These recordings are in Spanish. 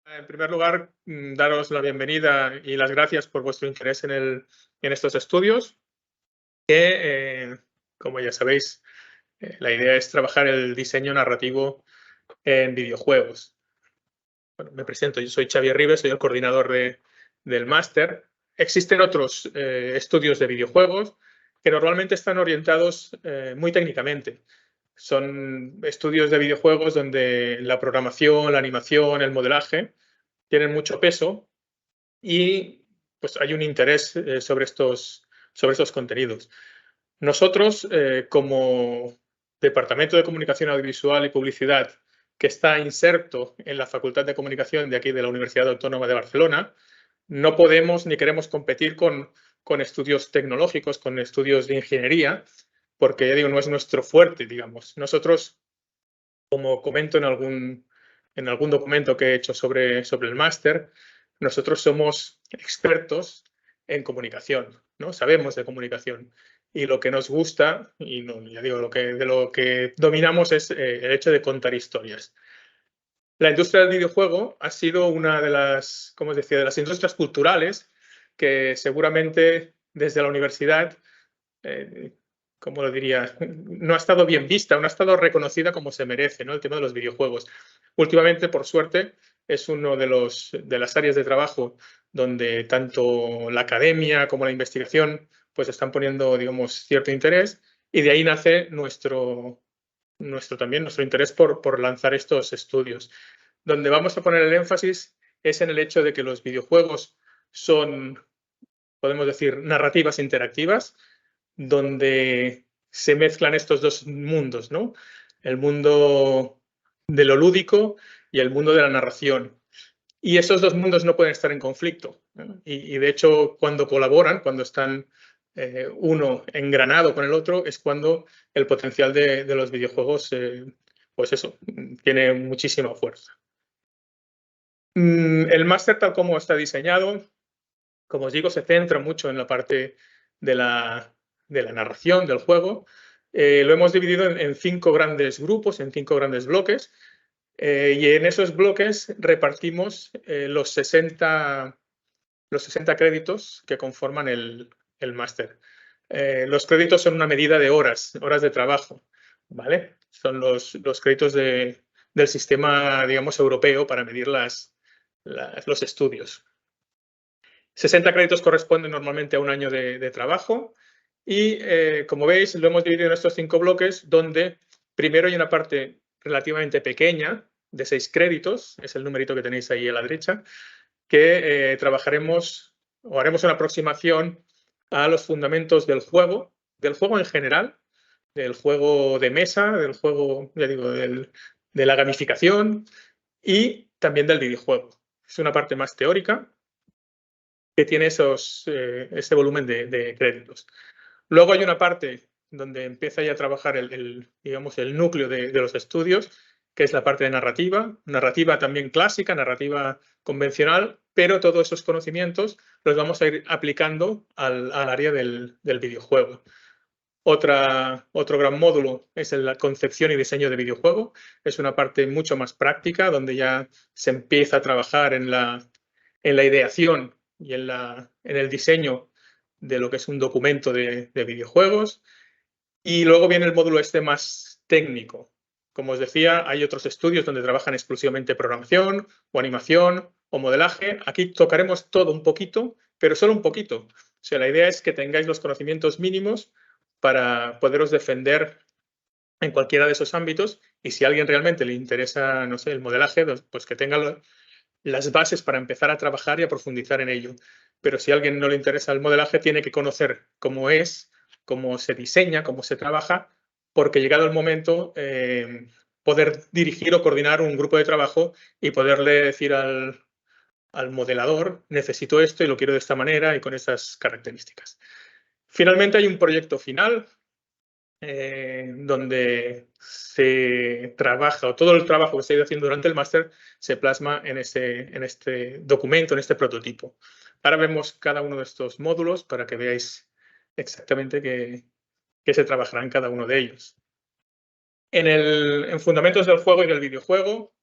En primer lugar, daros la bienvenida y las gracias por vuestro interés en estos estudios, que, como ya sabéis, la idea es trabajar el diseño narrativo en videojuegos. Bueno, me presento, yo soy Xavier Ribes, soy el coordinador del máster. Existen otros estudios de videojuegos que normalmente están orientados muy técnicamente. Son estudios de videojuegos donde la programación, la animación, el modelaje tienen mucho peso y pues hay un interés sobre estos contenidos. Nosotros, como Departamento de Comunicación Audiovisual y Publicidad, que está inserto en la Facultad de Comunicación de aquí de la Universidad Autónoma de Barcelona, no podemos ni queremos competir con estudios tecnológicos, con estudios de ingeniería, porque ya digo, no es nuestro fuerte, digamos. Nosotros, como comento en algún documento que he hecho sobre el máster, nosotros somos expertos en comunicación, ¿no? Sabemos de comunicación. Y lo que nos gusta, y no, ya digo, de lo que dominamos es el hecho de contar historias. La industria del videojuego ha sido una de las, como os decía, de las industrias culturales que seguramente desde la universidad, ¿cómo lo diría? No ha estado bien vista, no ha estado reconocida como se merece, ¿no? El tema de los videojuegos. Últimamente, por suerte, es uno de las áreas de trabajo donde tanto la academia como la investigación pues están poniendo, digamos, cierto interés, y de ahí nace nuestro interés por lanzar estos estudios. Donde vamos a poner el énfasis es en el hecho de que los videojuegos son, podemos decir, narrativas interactivas, donde se mezclan estos dos mundos, ¿no? El mundo de lo lúdico y el mundo de la narración. Y esos dos mundos no pueden estar en conflicto, ¿no? Y de hecho, cuando colaboran, cuando están uno engranado con el otro, es cuando el potencial de los videojuegos, pues eso, tiene muchísima fuerza. El máster, tal como está diseñado, como os digo, se centra mucho en la parte de la narración del juego. Lo hemos dividido en 5 grandes grupos, en 5 grandes bloques, y en esos bloques repartimos los 60 créditos que conforman el máster. Los créditos son una medida de horas de trabajo, ¿vale? Son los créditos del sistema, digamos, europeo para medir los estudios. 60 créditos corresponden normalmente a un año de trabajo y, como veis, lo hemos dividido en estos 5 bloques, donde primero hay una parte relativamente pequeña de 6 créditos, es el numerito que tenéis ahí a la derecha, que trabajaremos o haremos una aproximación a los fundamentos del juego en general, del juego de mesa, del juego, ya digo, de la gamificación y también del videojuego. Es una parte más teórica que tiene ese volumen de créditos. Luego hay una parte donde empieza ya a trabajar digamos, el núcleo de los estudios, que es la parte de narrativa también clásica, narrativa convencional, pero todos esos conocimientos los vamos a ir aplicando al área del videojuego. Otro gran módulo es la concepción y diseño de videojuego. Es una parte mucho más práctica, donde ya se empieza a trabajar en la ideación y en el diseño de lo que es un documento de videojuegos. Y luego viene el módulo este más técnico. Como os decía, hay otros estudios donde trabajan exclusivamente programación o animación o modelaje. Aquí tocaremos todo un poquito, pero solo un poquito. O sea, la idea es que tengáis los conocimientos mínimos para poderos defender en cualquiera de esos ámbitos, y si a alguien realmente le interesa, no sé, el modelaje, pues que tenga las bases para empezar a trabajar y a profundizar en ello. Pero si a alguien no le interesa el modelaje, tiene que conocer cómo es, cómo se diseña, cómo se trabaja, porque llegado el momento, poder dirigir o coordinar un grupo de trabajo y poderle decir al modelador, necesito esto y lo quiero de esta manera y con esas características. Finalmente hay un proyecto final, donde se trabaja, o todo el trabajo que se ha ido haciendo durante el máster se plasma en este documento, en este prototipo. Ahora vemos cada uno de estos módulos para que veáis exactamente qué se trabajará en cada uno de ellos. En fundamentos del juego y del videojuego,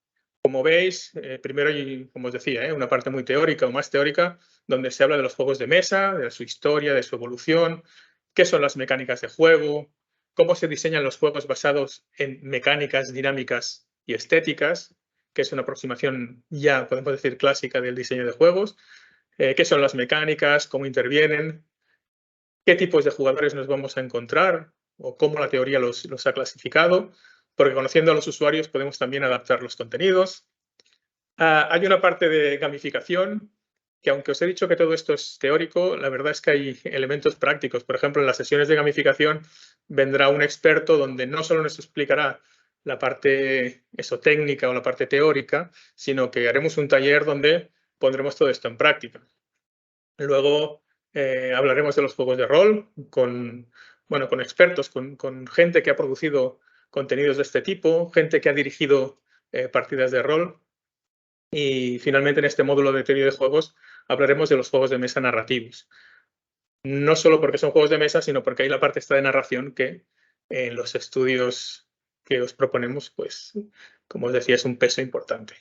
Como veis, primero hay, como os decía, una parte muy teórica o más teórica, donde se habla de los juegos de mesa, de su historia, de su evolución, qué son las mecánicas de juego, cómo se diseñan los juegos basados en mecánicas dinámicas y estéticas, que es una aproximación ya, podemos decir, clásica del diseño de juegos, qué son las mecánicas, cómo intervienen, qué tipos de jugadores nos vamos a encontrar o cómo la teoría los ha clasificado, porque conociendo a los usuarios podemos también adaptar los contenidos. Hay una parte de gamificación, que aunque os he dicho que todo esto es teórico, la verdad es que hay elementos prácticos. Por ejemplo, en las sesiones de gamificación vendrá un experto donde no solo nos explicará la parte técnica o la parte teórica, sino que haremos un taller donde pondremos todo esto en práctica. Luego hablaremos de los juegos de rol con expertos, con gente que ha producido contenidos de este tipo, gente que ha dirigido partidas de rol. Y finalmente, en este módulo de teoría de juegos, hablaremos de los juegos de mesa narrativos. No solo porque son juegos de mesa, sino porque hay la parte esta de narración que en los estudios que os proponemos, pues, como os decía, es un peso importante.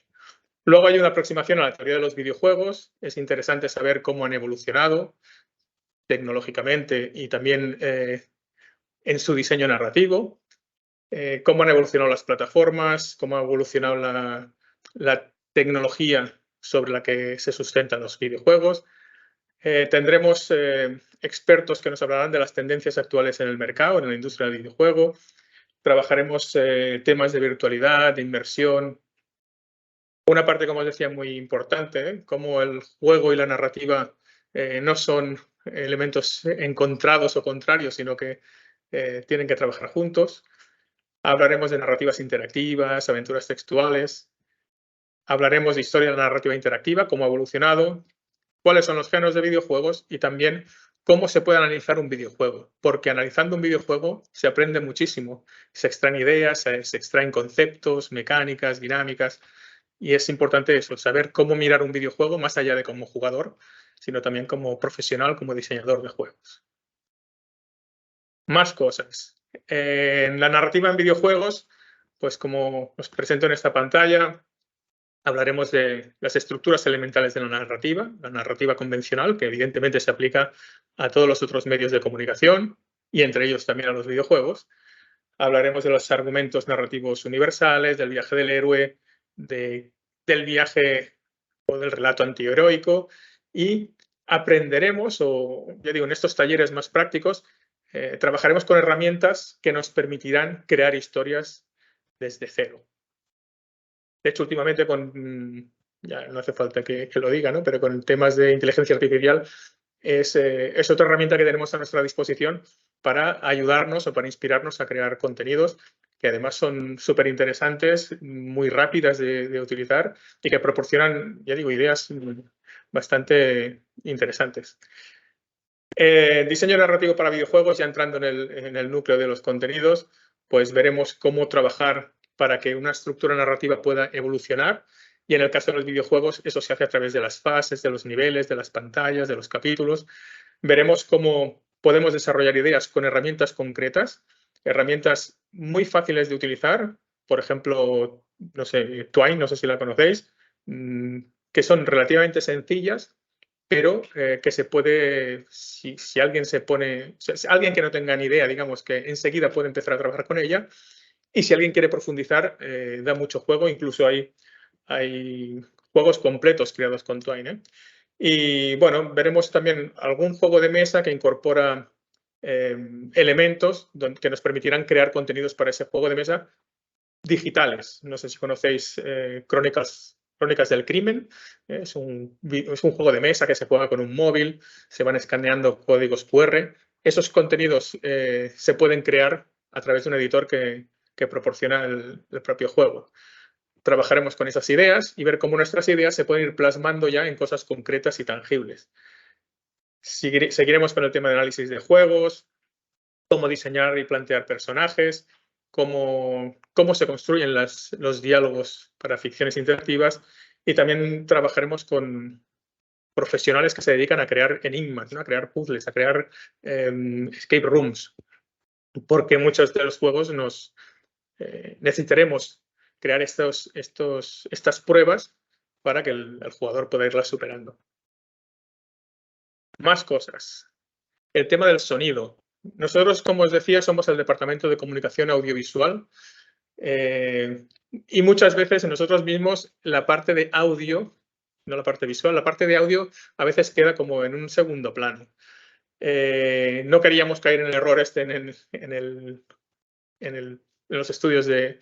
Luego hay una aproximación a la teoría de los videojuegos. Es interesante saber cómo han evolucionado tecnológicamente y también en su diseño narrativo, cómo han evolucionado las plataformas, cómo ha evolucionado la tecnología sobre la que se sustentan los videojuegos. Tendremos expertos que nos hablarán de las tendencias actuales en el mercado, en la industria del videojuego. Trabajaremos temas de virtualidad, de inmersión. Una parte, como os decía, muy importante, cómo el juego y la narrativa no son elementos encontrados o contrarios, sino que tienen que trabajar juntos. Hablaremos de narrativas interactivas, aventuras textuales. Hablaremos de historia de la narrativa interactiva, cómo ha evolucionado, cuáles son los géneros de videojuegos y también cómo se puede analizar un videojuego. Porque analizando un videojuego se aprende muchísimo. Se extraen ideas, se extraen conceptos, mecánicas, dinámicas. Y es importante eso, saber cómo mirar un videojuego más allá de como jugador, sino también como profesional, como diseñador de juegos. Más cosas. En la narrativa en videojuegos, pues como os presento en esta pantalla, hablaremos de las estructuras elementales de la narrativa convencional, que evidentemente se aplica a todos los otros medios de comunicación y entre ellos también a los videojuegos. Hablaremos de los argumentos narrativos universales, del viaje del héroe, del viaje o del relato antiheroico y aprenderemos, o ya digo, en estos talleres más prácticos, trabajaremos con herramientas que nos permitirán crear historias desde cero. De hecho, últimamente ya no hace falta que lo diga, ¿no? Pero con temas de inteligencia artificial es otra herramienta que tenemos a nuestra disposición para ayudarnos o para inspirarnos a crear contenidos que además son súper interesantes, muy rápidas de utilizar y que proporcionan, ya digo, ideas bastante interesantes. Diseño narrativo para videojuegos, ya entrando en el núcleo de los contenidos, pues veremos cómo trabajar para que una estructura narrativa pueda evolucionar. Y en el caso de los videojuegos, eso se hace a través de las fases, de los niveles, de las pantallas, de los capítulos. Veremos cómo podemos desarrollar ideas con herramientas concretas, herramientas muy fáciles de utilizar. Por ejemplo, no sé, Twine, no sé si la conocéis, que son relativamente sencillas, pero que se puede, si alguien se pone, si alguien que no tenga ni idea, digamos que enseguida puede empezar a trabajar con ella. Y si alguien quiere profundizar, da mucho juego, incluso hay juegos completos creados con Twine. Y bueno, veremos también algún juego de mesa que incorpora elementos que nos permitirán crear contenidos para ese juego de mesa digitales. No sé si conocéis Crónicas del Crimen. Es un juego de mesa que se juega con un móvil, se van escaneando códigos QR. Esos contenidos se pueden crear a través de un editor que proporciona el propio juego. Trabajaremos con esas ideas y ver cómo nuestras ideas se pueden ir plasmando ya en cosas concretas y tangibles. Seguiremos con el tema de análisis de juegos, cómo diseñar y plantear personajes, cómo se construyen los diálogos para ficciones interactivas y también trabajaremos con profesionales que se dedican a crear enigmas, ¿no? A crear puzzles, a crear escape rooms, porque muchos de los juegos necesitaremos crear estas pruebas para que el jugador pueda irlas superando. Más cosas. El tema del sonido. Nosotros, como os decía, somos el departamento de comunicación audiovisual y muchas veces nosotros mismos la parte de audio, no la parte visual, la parte de audio a veces queda como en un segundo plano. No queríamos caer en el error en los estudios de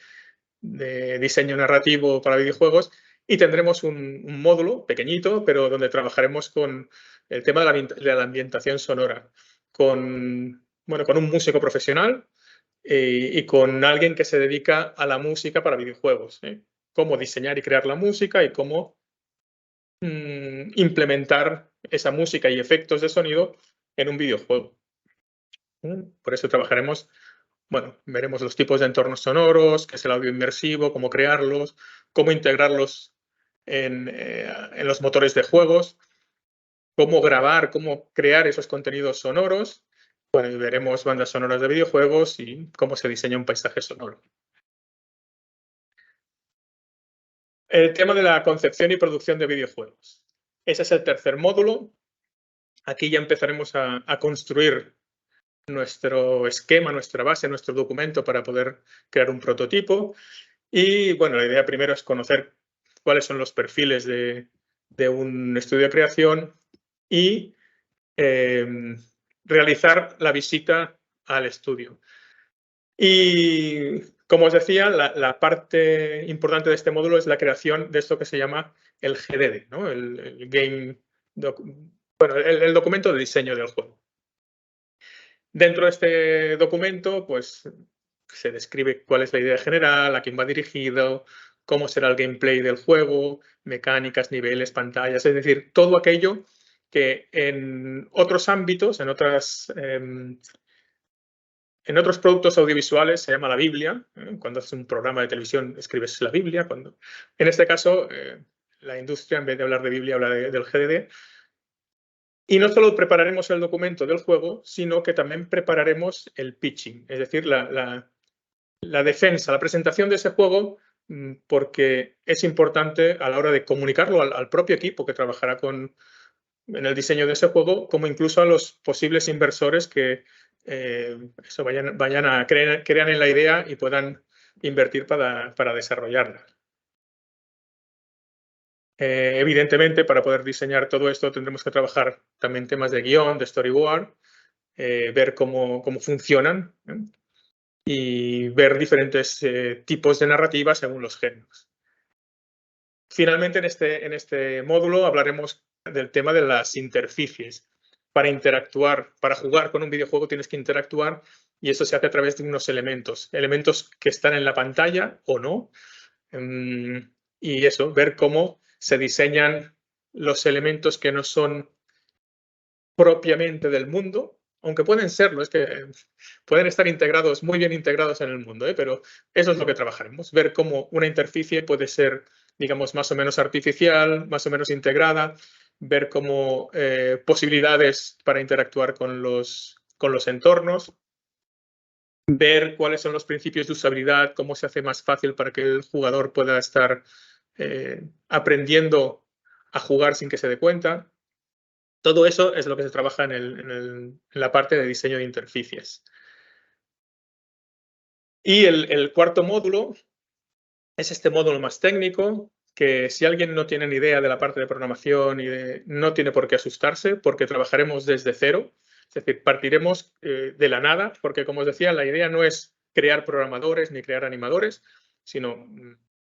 diseño narrativo para videojuegos y tendremos un módulo pequeñito, pero donde trabajaremos con el tema de la ambientación sonora, con un músico profesional y con alguien que se dedica a la música para videojuegos. Cómo diseñar y crear la música y cómo implementar esa música y efectos de sonido en un videojuego. Por eso trabajaremos, veremos los tipos de entornos sonoros, qué es el audio inmersivo, cómo crearlos, cómo integrarlos en los motores de juegos, cómo grabar, cómo crear esos contenidos sonoros. Y veremos bandas sonoras de videojuegos y cómo se diseña un paisaje sonoro. El tema de la concepción y producción de videojuegos. Ese es el tercer módulo. Aquí ya empezaremos a construir nuestro esquema, nuestra base, nuestro documento para poder crear un prototipo. Y la idea primero es conocer cuáles son los perfiles de un estudio de creación y realizar la visita al estudio. Y como os decía, la parte importante de este módulo es la creación de esto que se llama el GDD, ¿no? el documento de diseño del juego. Dentro de este documento, pues se describe cuál es la idea general, a quién va dirigido, cómo será el gameplay del juego, mecánicas, niveles, pantallas, es decir, todo aquello que en otros ámbitos, en otros productos audiovisuales se llama la Biblia. Cuando haces un programa de televisión escribes la Biblia. En este caso, la industria, en vez de hablar de Biblia, habla del GDD. Y no solo prepararemos el documento del juego, sino que también prepararemos el pitching, es decir, la defensa, la presentación de ese juego, porque es importante a la hora de comunicarlo al propio equipo que trabajará en el diseño de ese juego, como incluso a los posibles inversores que crean en la idea y puedan invertir para desarrollarla. Evidentemente, para poder diseñar todo esto tendremos que trabajar también temas de guión, de storyboard, ver cómo funcionan y ver diferentes tipos de narrativa según los géneros. Finalmente, en este módulo hablaremos del tema de las interfaces. Para interactuar, para jugar con un videojuego tienes que interactuar y eso se hace a través de unos elementos que están en la pantalla o no. Y eso, ver cómo se diseñan los elementos que no son propiamente del mundo, aunque pueden serlo, es que pueden estar integrados, muy bien integrados en el mundo, pero eso es lo que trabajaremos, ver cómo una interfaz puede ser, digamos, más o menos artificial, más o menos integrada, ver cómo posibilidades para interactuar con los entornos, ver cuáles son los principios de usabilidad, cómo se hace más fácil para que el jugador pueda estar aprendiendo a jugar sin que se dé cuenta. Todo eso es lo que se trabaja en la parte de diseño de interfaces. Y el cuarto módulo es este módulo más técnico, que si alguien no tiene ni idea de la parte de programación no tiene por qué asustarse, porque trabajaremos desde cero. Es decir, partiremos de la nada, porque como os decía, la idea no es crear programadores ni crear animadores, sino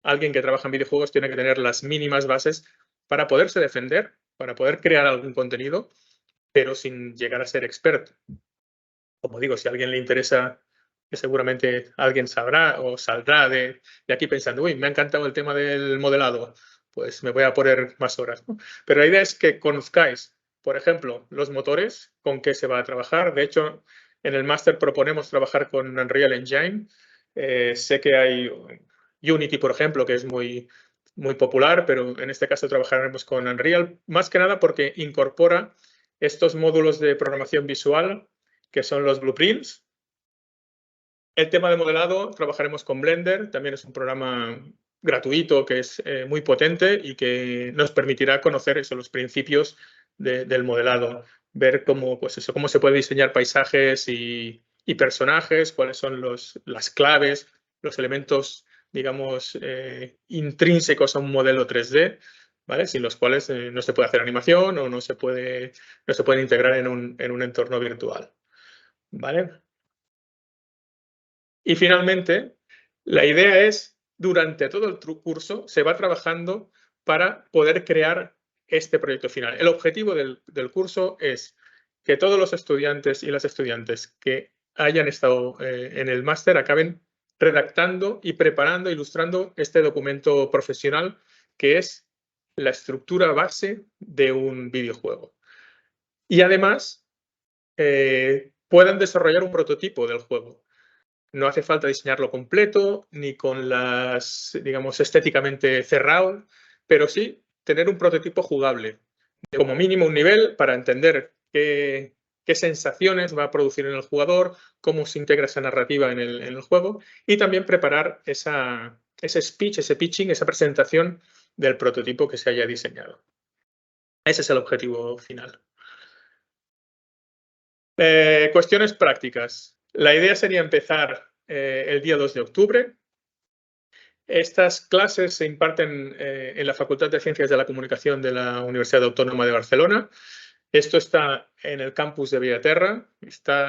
alguien que trabaja en videojuegos tiene que tener las mínimas bases para poderse defender, para poder crear algún contenido, pero sin llegar a ser experto. Como digo, si a alguien le interesa, que seguramente alguien sabrá o saldrá de aquí pensando, uy, me ha encantado el tema del modelado, pues me voy a poner más horas, ¿no? Pero la idea es que conozcáis, por ejemplo, los motores, con qué se va a trabajar. De hecho, en el máster proponemos trabajar con Unreal Engine. Sé que hay Unity, por ejemplo, que es muy popular, pero en este caso trabajaremos con Unreal, más que nada porque incorpora estos módulos de programación visual, que son los blueprints, El tema de modelado, trabajaremos con Blender, también es un programa gratuito que es muy potente y que nos permitirá conocer los principios del modelado, ver cómo, pues eso, cómo se puede diseñar paisajes y personajes, cuáles son las claves, los elementos, digamos, intrínsecos a un modelo 3D, ¿vale? Sin los cuales no se puede hacer animación o no se puede integrar en un entorno virtual, ¿vale? Y finalmente, la idea es, durante todo el curso, se va trabajando para poder crear este proyecto final. El objetivo del curso es que todos los estudiantes y las estudiantes que hayan estado en el máster acaben redactando y preparando, ilustrando este documento profesional que es la estructura base de un videojuego. Y además, puedan desarrollar un prototipo del juego. No hace falta diseñarlo completo, ni con las, digamos, estéticamente cerrado, pero sí tener un prototipo jugable, como mínimo un nivel para entender qué sensaciones va a producir en el jugador, cómo se integra esa narrativa en el juego, y también preparar ese speech, ese pitching, esa presentación del prototipo que se haya diseñado. Ese es el objetivo final. Cuestiones prácticas. La idea sería empezar el día 2 de octubre. Estas clases se imparten en la Facultad de Ciencias de la Comunicación de la Universidad Autónoma de Barcelona. Esto está en el campus de Bellaterra.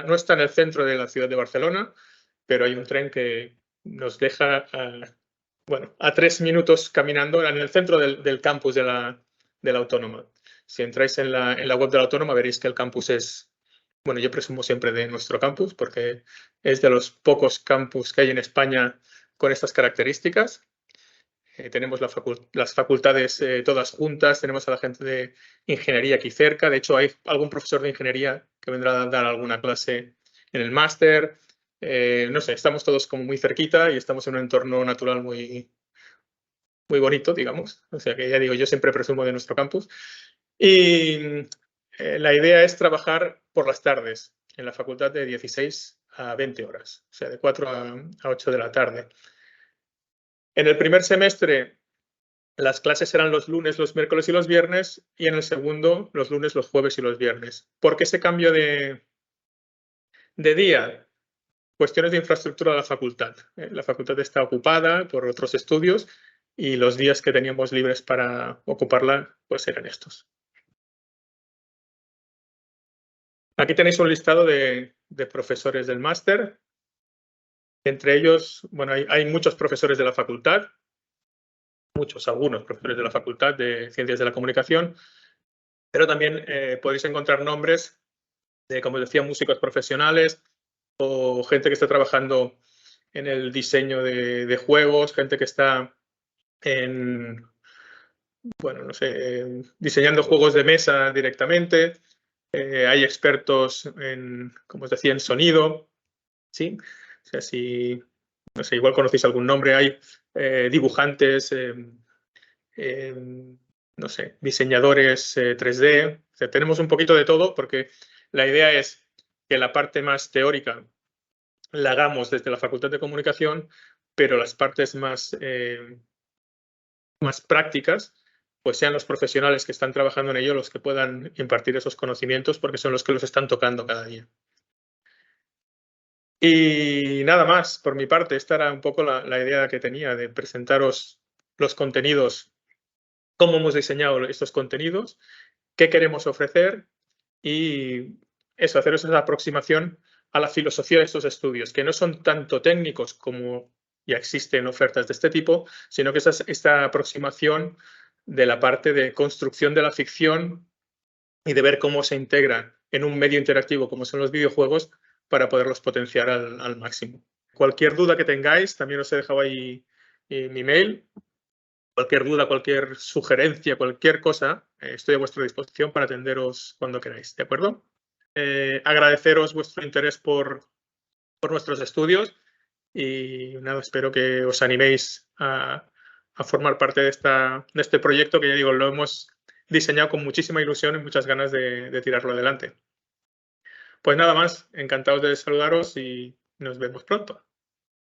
No está en el centro de la ciudad de Barcelona, pero hay un tren que nos deja a 3 minutos caminando en el centro del campus de la Autónoma. Si entráis en la web de la Autónoma veréis que el campus es, bueno, yo presumo siempre de nuestro campus porque es de los pocos campus que hay en España con estas características. Tenemos las facultades todas juntas, tenemos a la gente de ingeniería aquí cerca. De hecho, hay algún profesor de ingeniería que vendrá a dar alguna clase en el máster. No sé, estamos todos como muy cerquita y estamos en un entorno natural muy, muy bonito, digamos. O sea que ya digo, yo siempre presumo de nuestro campus. Y la idea es trabajar por las tardes en la facultad de 16 a 20 horas, o sea, de 4 a 8 de la tarde. En el primer semestre las clases serán los lunes, los miércoles y los viernes, y en el segundo los lunes, los jueves y los viernes. ¿Por qué ese cambio de día? Cuestiones de infraestructura de la facultad. La facultad está ocupada por otros estudios y los días que teníamos libres para ocuparla pues eran estos. Aquí tenéis un listado de profesores del máster. Entre ellos, bueno, hay muchos profesores de la facultad, algunos profesores de la Facultad de Ciencias de la Comunicación, pero también podéis encontrar nombres de, como decía, músicos profesionales o gente que está trabajando en el diseño de juegos, gente que está bueno, no sé, diseñando juegos de mesa directamente. Hay expertos en, como os decía, en sonido, ¿sí? O sea, si, no sé, igual conocéis algún nombre, hay dibujantes, no sé, diseñadores 3D. O sea, tenemos un poquito de todo porque la idea es que la parte más teórica la hagamos desde la Facultad de Comunicación, pero las partes más prácticas pues sean los profesionales que están trabajando en ello los que puedan impartir esos conocimientos porque son los que los están tocando cada día. Y nada más, por mi parte, esta era un poco la idea que tenía de presentaros los contenidos, cómo hemos diseñado estos contenidos, qué queremos ofrecer y eso, haceros esa aproximación a la filosofía de estos estudios, que no son tanto técnicos como ya existen ofertas de este tipo, sino que es esta aproximación de la parte de construcción de la ficción y de ver cómo se integra en un medio interactivo como son los videojuegos para poderlos potenciar al máximo. Cualquier duda que tengáis, también os he dejado ahí mi mail. Cualquier duda, cualquier sugerencia, cualquier cosa, estoy a vuestra disposición para atenderos cuando queráis, ¿de acuerdo? Agradeceros vuestro interés por nuestros estudios y nada, espero que os animéis a formar parte de este proyecto que ya digo, lo hemos diseñado con muchísima ilusión y muchas ganas de tirarlo adelante. Pues nada más, encantados de saludaros y nos vemos pronto.